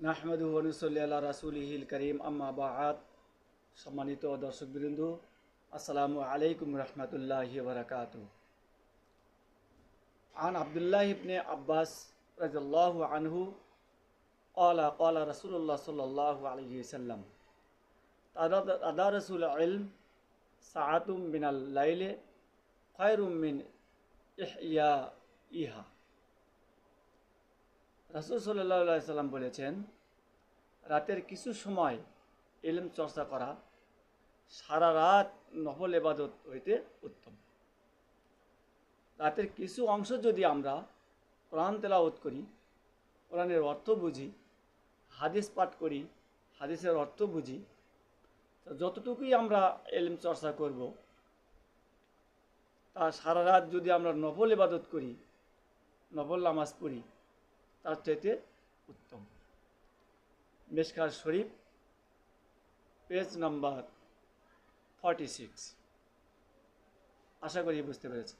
নাহমাদুহু ওয়া নুসাল্লি আলা রাসূলিহিল কারীম আম্মা বা'দ। সম্মানিত দর্শকবৃন্দ, আসসালামু আলাইকুম রাহমাতুল্লাহি ওয়া বারাকাতুহু। আন আব্দুল্লাহ ইবনে আব্বাস রাদিয়াল্লাহু আনহু ক্বালা ক্বালা রাসূলুল্লাহ সাল্লাল্লাহু আলাইহি ওয়াসাল্লাম তাদারাসুল ইলম সাআতুম মিনাল লাইলি খায়রুম মিন ইহইয়া। রাসূল সাল্লাল্লাহু আলাইহি সাল্লাম বলেছেন, রাতের কিছু সময় ইলম চর্চা করা সারা রাত নফল ইবাদত হইতে উত্তম। রাতের কিছু অংশ যদি আমরা কোরআন তেলাওয়াত করি, কোরআনের অর্থ বুঝি, হাদিস পাঠ করি, হাদিসের অর্থ বুঝি, যতটুকুই আমরা ইলম চর্চা করব, তা সারা রাত যদি আমরা নফল ইবাদত করি, নফল নামাজ পড়ি, তার চাইতে উত্তম। মিশকাত শরীফ, পেজ নাম্বার 46। আশা করি বুঝতে পেরেছি।